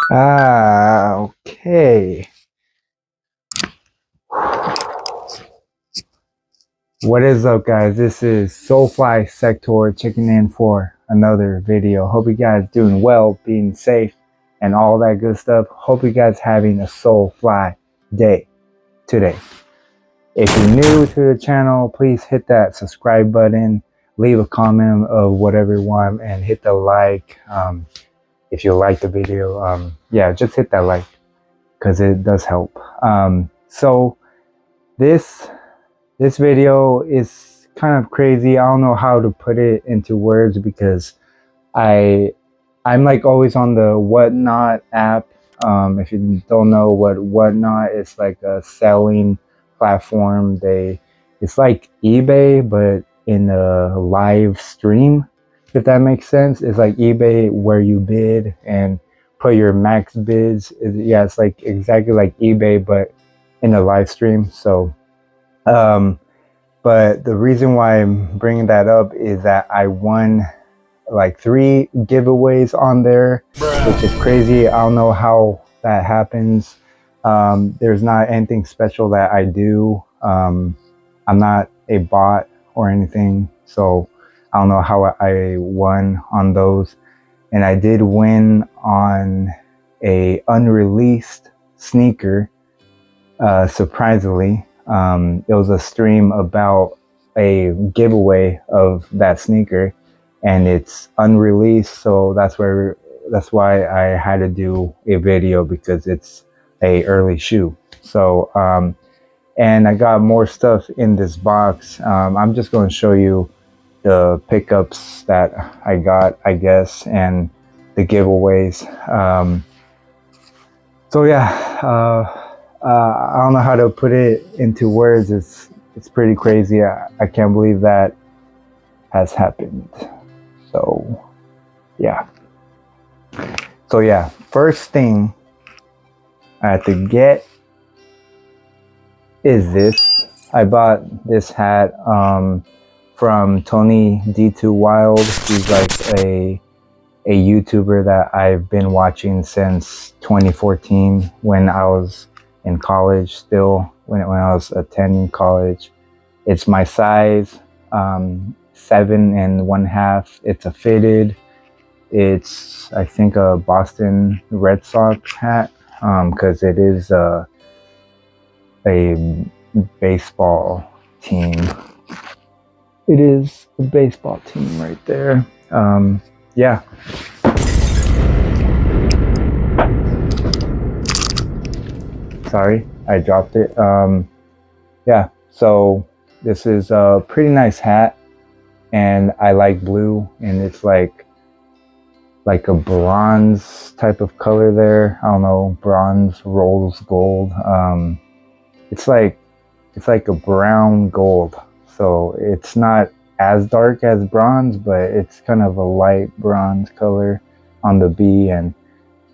Okay. What is up, guys? This is Solefly Sector checking in for another video. Hope you guys doing well, being safe, and all that good stuff. Hope you guys having a Solefly day today. If you're new to the channel, please hit that subscribe button, leave a comment of whatever you want, and hit the like. If you like the video, yeah, just hit that like because it does help. So this video is kind of crazy. I don't know how to put it into words because I'm like always on the Whatnot app. If you don't know what Whatnot is, like a selling platform. It's like eBay but in a live stream, if that makes sense. It's like eBay where you bid and put your max bids. Yeah, it's like exactly like eBay but in a live stream. So but the reason why I'm bringing that up is that I won like 3 giveaways on there, which is crazy. I don't know how that happens. There's not anything special that I do. I'm not a bot or anything, so I don't know how I won on those. And I did win on a unreleased sneaker, surprisingly. It was a stream about a giveaway of that sneaker, and it's unreleased, so that's why I had to do a video, because it's a early shoe. So and I got more stuff in this box. I'm just going to show you the pickups that I got, I guess, and the giveaways. So yeah, I don't know how to put it into words. It's pretty crazy. I can't believe that has happened. So yeah. First thing I had to get is this. I bought this hat from Tony D2 Wild. He's like a YouTuber that I've been watching since 2014 when I was in college, still when I was attending college. It's my size, 7.5. It's a fitted. It's, I think, a Boston Red Sox hat, because it is a baseball team. It is a baseball team right there. Yeah. Sorry, I dropped it. Yeah, so this is a pretty nice hat, and I like blue, and it's like a bronze type of color there. I don't know, bronze, rose gold. It's like a brown gold, so it's not as dark as bronze, but it's kind of a light bronze color on the B, and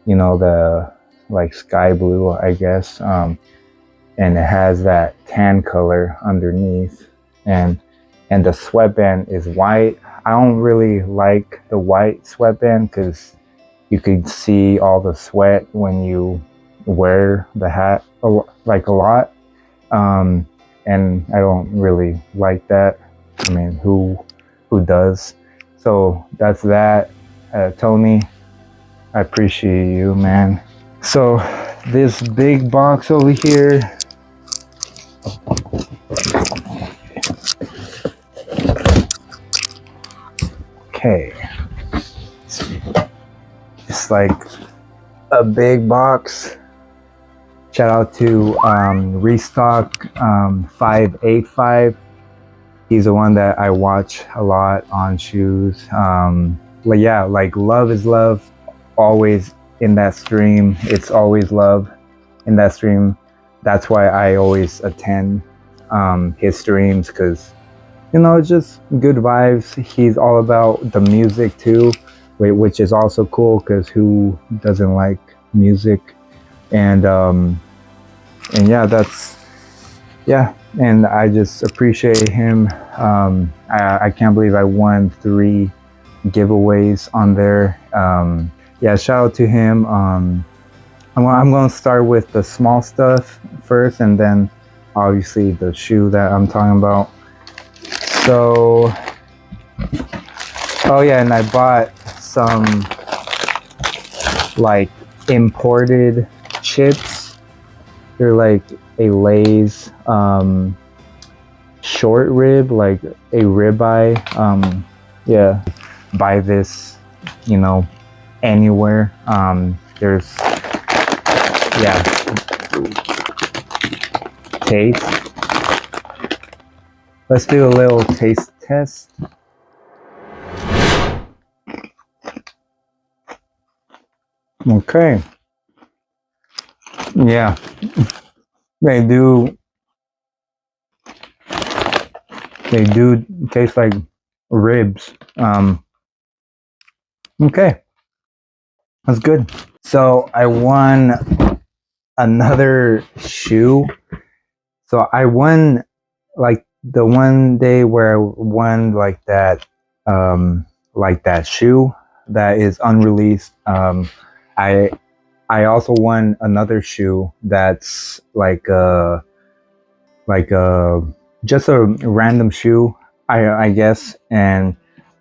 you know, the like sky blue, I guess. And it has that tan color underneath, and the sweatband is white. I don't really like the white sweatband because you could see all the sweat when you wear the hat like a lot, and I don't really like that. I mean, who does? So that's that. Tony, I appreciate you, man. So this big box over here, okay, it's like a big box. Shout out to Restock 585. He's the one that I watch a lot on shoes. But yeah, like love is love always in that stream. It's always love in that stream. That's why I always attend his streams, because you know, it's just good vibes. He's all about the music too, which is also cool, because who doesn't like music? And yeah, and I just appreciate him. I can't believe I won 3 giveaways on there. Yeah, shout out to him. I'm going to start with the small stuff first, and then obviously the shoe that I'm talking about. So, oh yeah, and I bought some like imported chips. They're like a Lay's short rib, like a ribeye. Yeah, buy this, you know, anywhere. There's, yeah, taste. Let's do a little taste test. Okay. Yeah, they do. They do taste like ribs. Okay, that's good. So I won another shoe. So I won like the one day where I won like that shoe that is unreleased. I I also won another shoe that's like a just a random shoe, I guess, and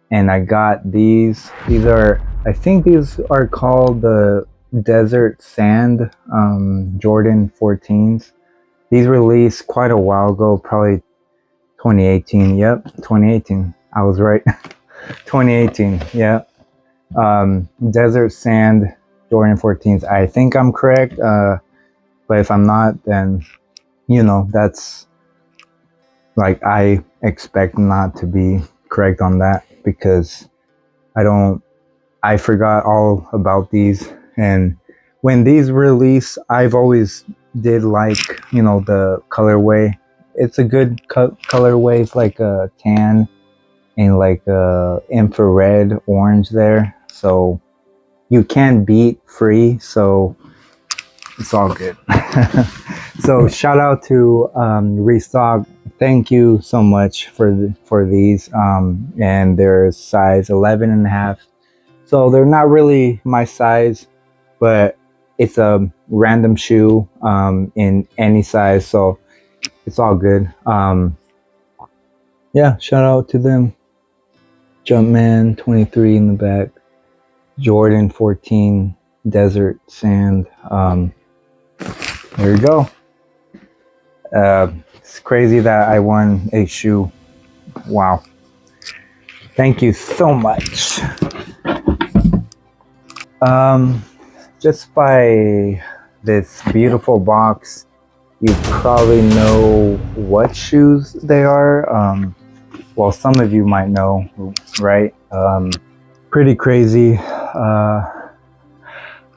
I got these. These are, I think these are called the Desert Sand Jordan 14s. These released quite a while ago, probably 2018. Yep, 2018. I was right. 2018. Yeah. Desert Sand Jordan 14s. I think I'm correct. But if I'm not, then that's like I expect not to be correct on that because I don't. I forgot all about these, and when these release, I've always did like the colorway. It's a good colorway. It's like a tan and like a infrared orange there, so you can't beat free. So it's all good. So shout out to Restock. Thank you so much for these. And they're size 11 and a half. So they're not really my size, but it's a random shoe in any size. So it's all good. Yeah, shout out to them. Jumpman 23 in the back. Jordan 14 Desert Sand. There you go. It's crazy that I won a shoe. Wow. Thank you so much. Just by this beautiful box, you probably know what shoes they are. Well, some of you might know, right? Pretty crazy. I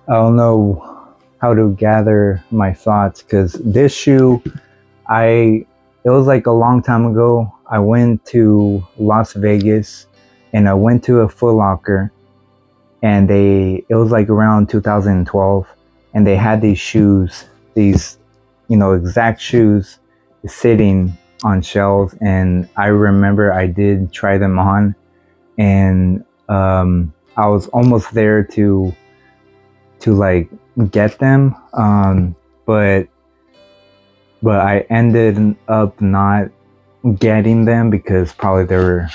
don't know how to gather my thoughts because this shoe, it was like a long time ago. I went to Las Vegas and I went to a Foot Locker, and it was like around 2012, and they had these shoes, these exact shoes sitting on shelves, and I remember I did try them on, and I was almost there to like get them, but I ended up not getting them because probably they were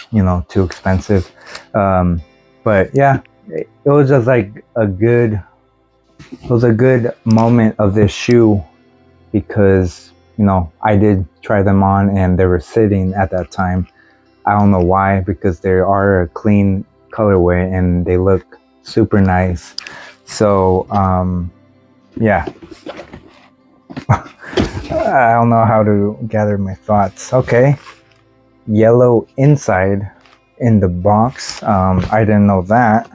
too expensive. But yeah, it was just like it was a good moment of this shoe because I did try them on and they were sitting at that time. I don't know why, because they are a clean colorway and they look super nice. So yeah. I don't know how to gather my thoughts. Okay. Yellow inside in the box. I didn't know that.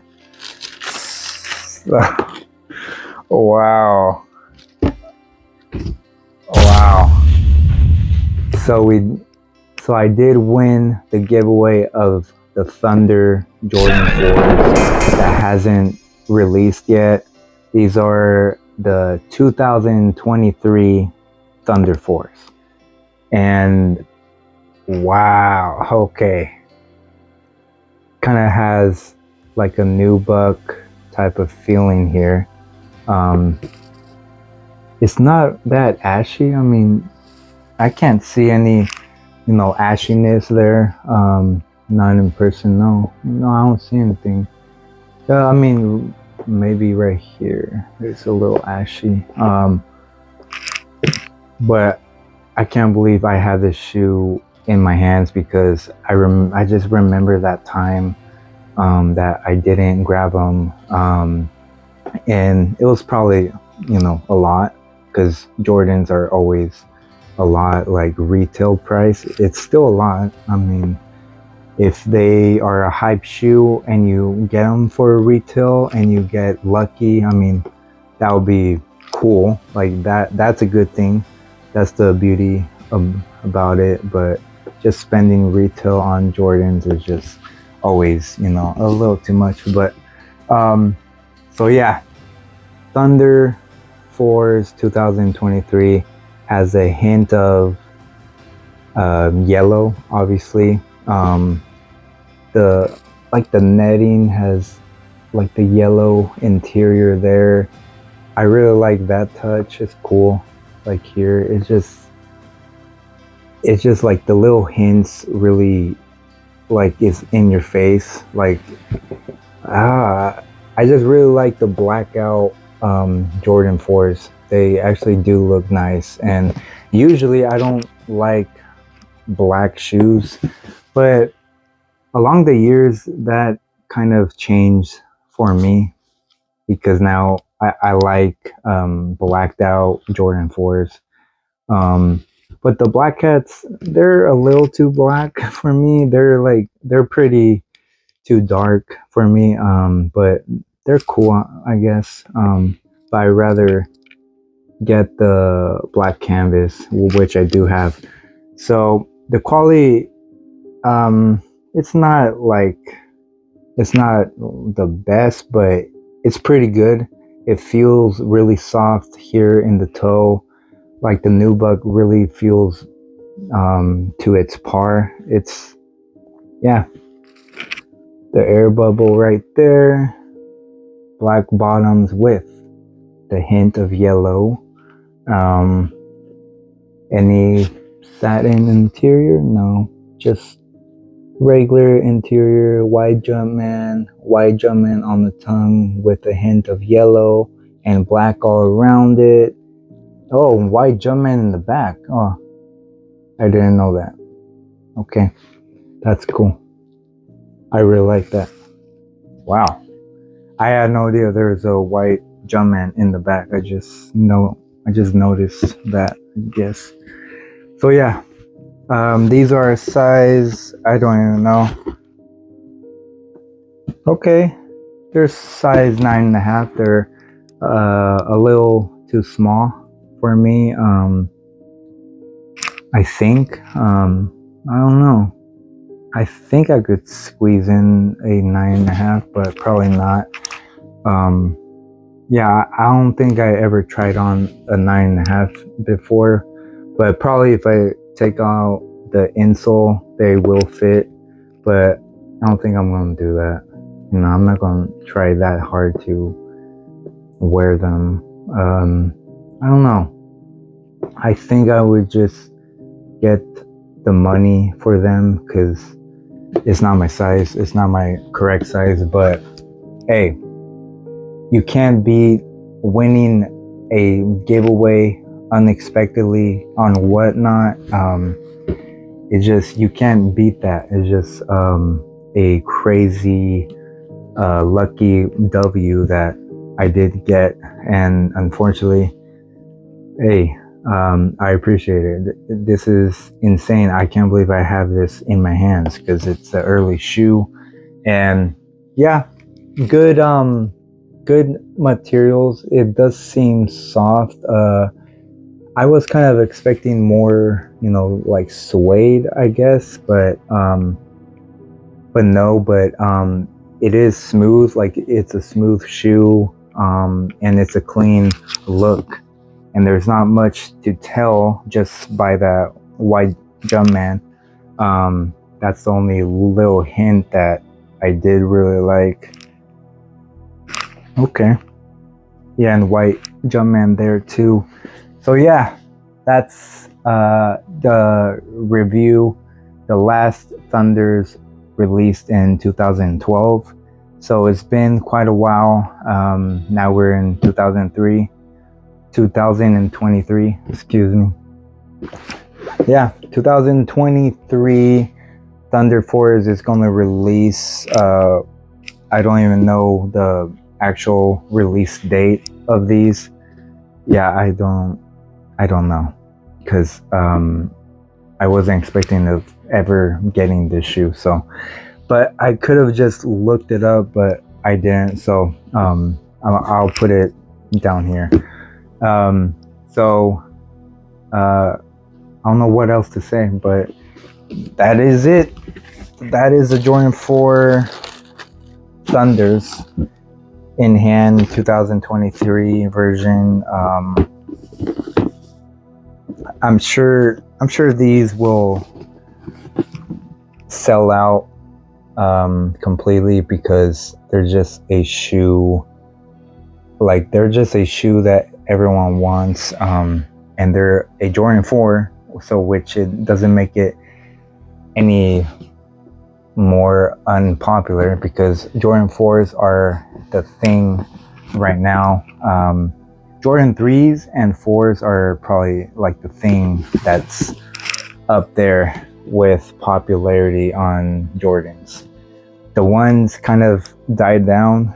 Wow. Wow. So I did win the giveaway of the Thunder Jordan 4s that hasn't released yet. These are the 2023 Thunder 4s. And wow, okay. Kind of has like a nubuck type of feeling here. It's not that ashy. I mean, I can't see any, ashiness there. Not in person. No, no, I don't see anything. I mean, maybe right here. It's a little ashy. But I can't believe I had this shoe in my hands because I just remember that time that I didn't grab them, and it was probably a lot because Jordans are always a lot, like retail price. It's still a lot. I mean, if they are a hype shoe and you get them for retail and you get lucky, I mean, that would be cool. Like that's a good thing. That's the beauty about it. But just spending retail on Jordans is just always, a little too much. But um, so yeah, Thunder Force 2023 has a hint of yellow, obviously. The the netting has like the yellow interior there. I really like that touch. It's cool. Like here, it's just like the little hints really like is in your face. Like I just really like the blackout Jordan 4s. They actually do look nice, and usually I don't like black shoes, but along the years that kind of changed for me because now I like blacked out Jordan 4s. Um, but the black hats, they're a little too black for me. They're pretty too dark for me. But they're cool, I guess. But I rather get the black canvas, which I do have. So the quality, um, it's not like it's not the best, but it's pretty good. It feels really soft here in the toe. Like the nubuck really feels to its par. It's yeah, the air bubble right there. Black bottoms with the hint of yellow. Um, any satin interior? No, just regular interior. White Jumpman on the tongue with a hint of yellow and black all around it. Oh, white Jumpman in the back. Oh, I didn't know that. Okay, that's cool. I really like that. Wow. I had no idea there was a white Jumpman in the back. I just noticed that, I guess. So yeah, these are a size, I don't even know. Okay, they're size 9.5. They're a little too small for me. I think. I don't know. I think I could squeeze in a 9.5, but probably not. Um, yeah, I don't think I ever tried on a 9.5 before, but probably if I take out the insole, they will fit. But I don't think I'm gonna do that. I'm not gonna try that hard to wear them. I don't know. I think I would just get the money for them because it's not my size. It's not my correct size. But hey, you can't beat winning a giveaway unexpectedly on whatnot. It's just you can't beat that. It's just a crazy lucky W that I did get, and unfortunately, hey, I appreciate it. This is insane. I can't believe I have this in my hands because it's an early shoe, and yeah, good good materials. It does seem soft. I was kind of expecting more, like suede, I guess, but no, but it is smooth. Like it's a smooth shoe, and it's a clean look, and there's not much to tell just by that white Jumpman. That's the only little hint that I did really like. Okay. Yeah, and white Jumpman there too. So yeah, that's the review. The last Thunders released in 2012. So it's been quite a while. Now we're in 2023, excuse me. Yeah, 2023 Thunder Force is going to release. I don't even know the actual release date of these. Yeah, I don't know, because I wasn't expecting of ever getting this shoe. So, but I could have just looked it up, but I didn't. So I'll put it down here. So I don't know what else to say, but that is it. That is the Jordan 4 Thunders in hand 2023 version. I'm sure these will sell out completely, because they're just a shoe. Like, they're just a shoe that everyone wants, and they're a Jordan 4, so which it doesn't make it any more unpopular, because Jordan 4s are the thing right now. Jordan 3s and 4s are probably like the thing that's up there with popularity on Jordans. The ones kind of died down.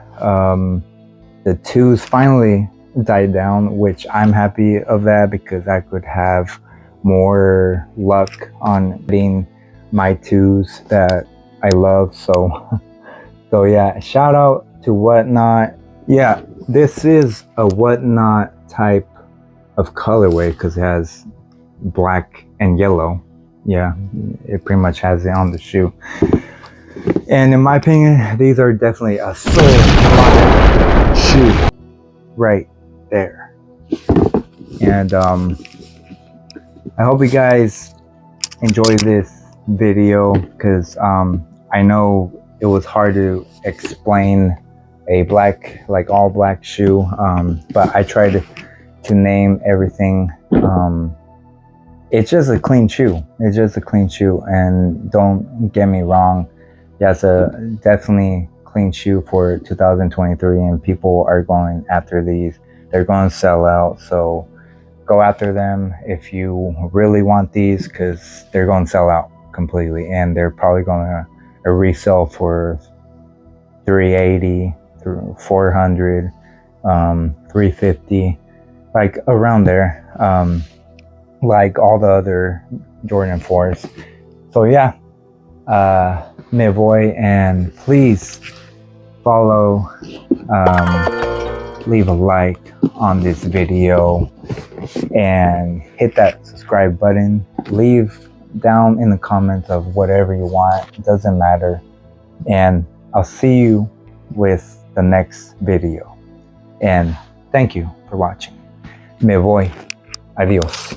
The 2s finally died down, which I'm happy of that, because I could have more luck on getting my 2s that I love. So yeah, shout out to Whatnot. Yeah, this is a Whatnot type of colorway, because it has black and yellow. Yeah, it pretty much has it on the shoe. And in my opinion, these are definitely a Solefly shoe right there. And I hope you guys enjoy this video, because I know it was hard to explain a black, like all black shoe, but I tried to name everything. It's just a clean shoe. It's just a clean shoe, and don't get me wrong, yeah, it's a definitely clean shoe for 2023, and people are going after these. They're going to sell out, so go after them if you really want these, because they're going to sell out completely, and they're probably going to resell for 380 through 400, 350, like around there, like all the other Jordan 4s. So yeah, Mivoy, and please follow, leave a like on this video, and hit that subscribe button. Leave down in the comments of whatever you want, it doesn't matter, and I'll see you with the next video. And thank you for watching. Me voy. Adios.